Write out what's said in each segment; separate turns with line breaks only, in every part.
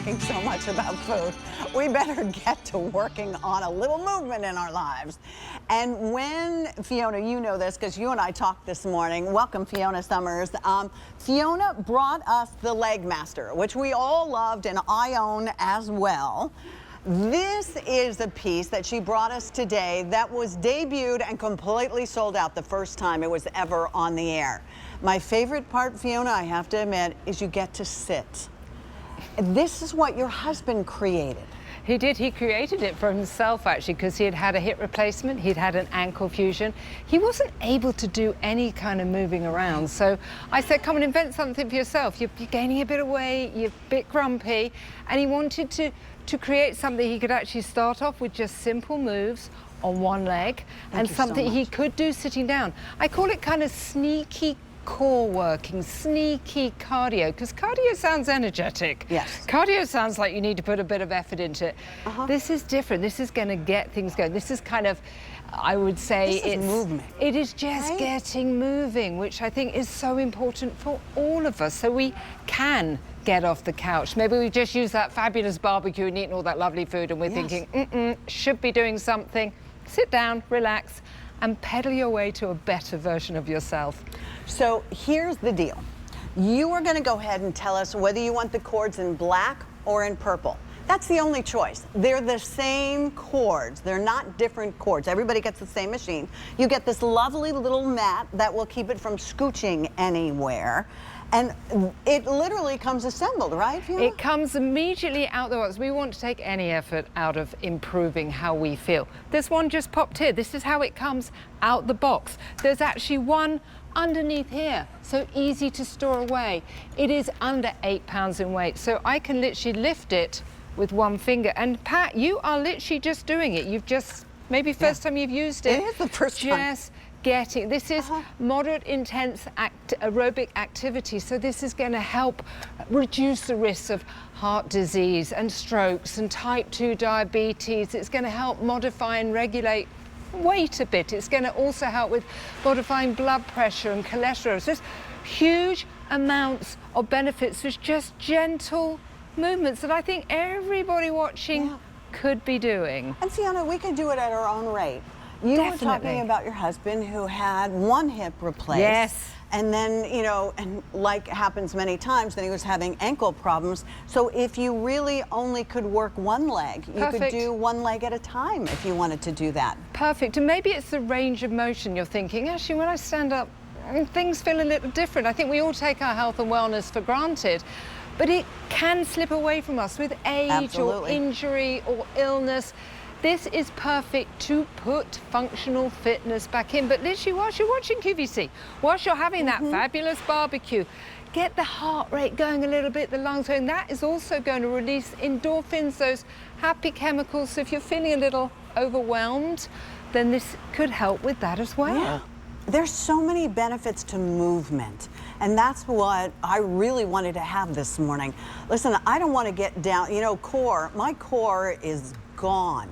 talking so much about food, we better get to working on a little movement in our lives. And when, Fiona, you know this because you and I talked this morning. Welcome, Fiona Summers. Fiona brought us the Leg Master, which we all loved and I own as well. This is a piece that she brought us today that was debuted and completely sold out the first time it was ever on the air. My favorite part, Fiona, I have to admit, is you get to sit. This is what your husband created.
He did. He created it for himself, actually, because he had had a hip replacement. He'd had an ankle fusion. He wasn't able to do any kind of moving around. So I said, come and invent something for yourself. You're gaining a bit of weight, you're a bit grumpy. And he wanted to create something he could actually start off with just simple moves on one leg and something he could do sitting down. I call it kind of sneaky core working, sneaky cardio, because cardio sounds energetic.
Yes.
Cardio sounds like you need to put a bit of effort into it. This is different. This is going to get things going. This is kind of, I would say,
it's movement.
It is just getting moving, which I think is so important for all of us, so we can get off the couch. Maybe we just use that fabulous barbecue and eating all that lovely food and we're thinking, should be doing something. Sit down, relax, and pedal your way to a better version of yourself.
So here's the deal. You are going to go ahead and tell us whether you want the chords in black or in purple. That's the only choice. They're the same chords. They're not different chords. Everybody gets the same machine. You get this lovely little mat that will keep it from scooching anywhere. And it literally comes assembled, right, Fiona?
It comes immediately out the box. We want to take any effort out of improving how we feel. This one just popped here. This is how it comes out the box. There's actually one underneath here, so easy to store away. It is under 8 pounds in weight, so I can literally lift it with one finger. And Pat, you are literally just doing it. You've just, maybe first time you've used it.
It is the first time.
Getting this is moderate intense aerobic activity, so this is going to help reduce the risks of heart disease and strokes and type 2 diabetes. It's going to help modify and regulate weight a bit. It's going to also help with modifying blood pressure and cholesterol. So there's huge amounts of benefits with just gentle movements that I think everybody watching could be doing.
And Fiona, we could do it at our own rate. You were talking about your husband who had one hip replaced.
Yes.
And then, you know, and like happens many times, then he was having ankle problems. So if you really only could work one leg, you could do one leg at a time if you wanted to do that.
Perfect. And maybe it's the range of motion you're thinking. Actually, when I stand up, things feel a little different. I think we all take our health and wellness for granted, but it can slip away from us with age or injury or illness. This is perfect to put functional fitness back in. But literally, whilst you're watching QVC, whilst you're having that fabulous barbecue, get the heart rate going a little bit, the lungs going. That is also going to release endorphins, those happy chemicals. So if you're feeling a little overwhelmed, then this could help with that as well.
Yeah. There's so many benefits to movement, and that's what I really wanted to have this morning. Listen, I don't want to get down, you know, my core is gone.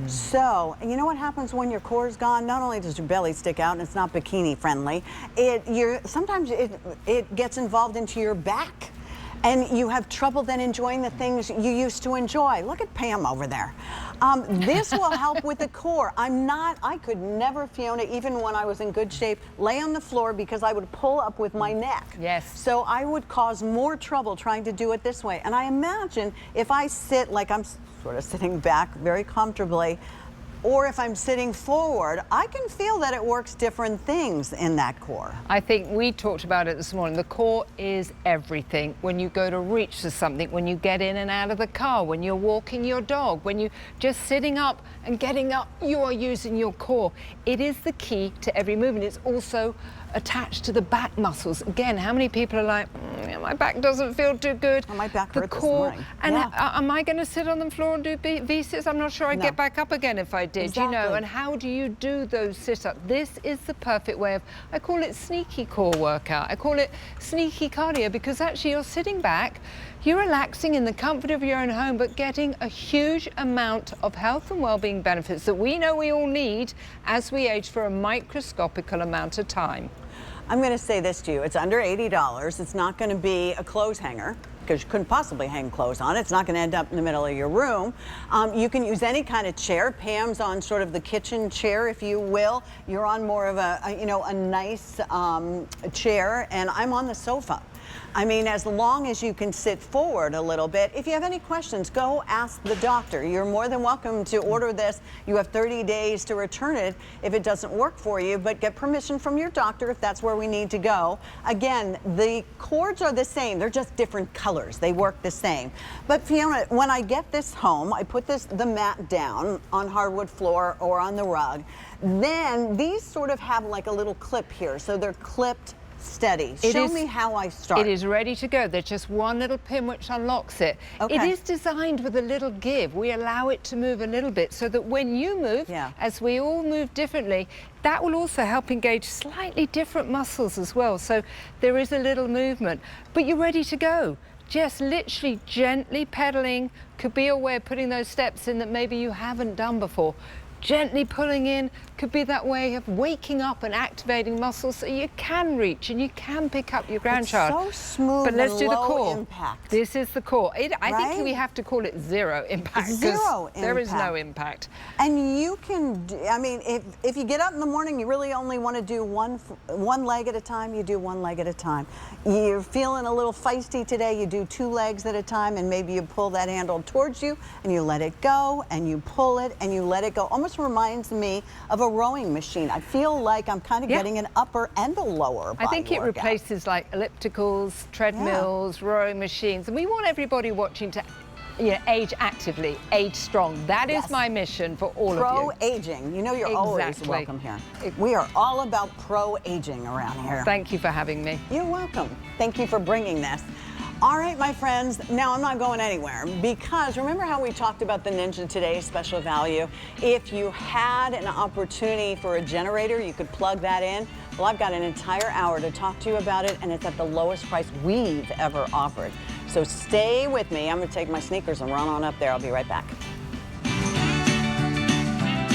So, you know what happens when your core is gone? Not only does your belly stick out and it's not bikini friendly, sometimes it gets involved into your back. And you have trouble then enjoying the things you used to enjoy. Look at Pam over there. This will help with the core. I could never, Fiona, even when I was in good shape, lay on the floor because I would pull up with my neck.
Yes.
So I would cause more trouble trying to do it this way. And I imagine if I sit like I'm sort of sitting back very comfortably, or if I'm sitting forward, I can feel that it works different things in that core.
I think we talked about it this morning. The core is everything. When you go to reach for something, when you get in and out of the car, when you're walking your dog, when you just sitting up and getting up, you are using your core. It is the key to every movement. It's also attached to the back muscles. Again, how many people are like, my back doesn't feel too good.
Oh, my back hurt this morning.
And am I going to sit on the floor and do V-sits? I'm not sure I'd get back up again if I did, you know. And how do you do those sit-ups? This is the perfect way of, I call it sneaky core workout. I call it sneaky cardio because actually you're sitting back, you're relaxing in the comfort of your own home, but getting a huge amount of health and well-being benefits that we know we all need as we age for a microscopical amount of time.
I'm going to say this to you. It's under $80. It's not going to be a clothes hanger. because you couldn't possibly hang clothes on it. It's not going to end up in the middle of your room. You can use any kind of chair. Pam's on sort of the kitchen chair, if you will. You're on more of a nice chair, and I'm on the sofa. I mean, as long as you can sit forward a little bit. If you have any questions, go ask the doctor. You're more than welcome to order this. You have 30 days to return it if it doesn't work for you, but get permission from your doctor if that's where we need to go. Again, the cords are the same. They're just different colors. They work the same. But Fiona, when I get this home, I put the mat down on hardwood floor or on the rug. Then these sort of have like a little clip here. So they're clipped steady. Show me how I start.
It is ready to go. There's just one little pin which unlocks it.
Okay.
It is designed with a little give. We allow it to move a little bit so that when you move, as we all move differently, that will also help engage slightly different muscles as well. So there is a little movement, but you're ready to go. Just literally gently pedaling could be a way of putting those steps in that maybe you haven't done before. Gently pulling in could be that way of waking up and activating muscles so you can reach and you can pick up your grandchild.
It's so smooth.
But let's
and
do the
low
core.
Impact.
This is the core. I think we have to call it zero impact.
Zero impact.
There is no impact.
And you can, I mean, if you get up in the morning, you really only want to do one leg at a time, you do one leg at a time. You're feeling a little feisty today, you do 2 legs at a time, and maybe you pull that handle towards you and you let it go and you pull it and you let it go. Almost reminds me of a rowing machine. I feel like I'm kind of getting an upper and a lower body
I think it
workout.
replaces like ellipticals, treadmills, rowing machines, and we want everybody watching to age actively, age strong. That is my mission for all of you.
Pro-aging. You know you're always welcome here. We are all about pro-aging around here.
Thank you for having me.
You're welcome. Thank you for bringing this. All right, my friends, now I'm not going anywhere because remember how we talked about the Ninja Today special value? If you had an opportunity for a generator, you could plug that in. Well, I've got an entire hour to talk to you about it, and it's at the lowest price we've ever offered. So stay with me. I'm going to take my sneakers and run on up there. I'll be right back.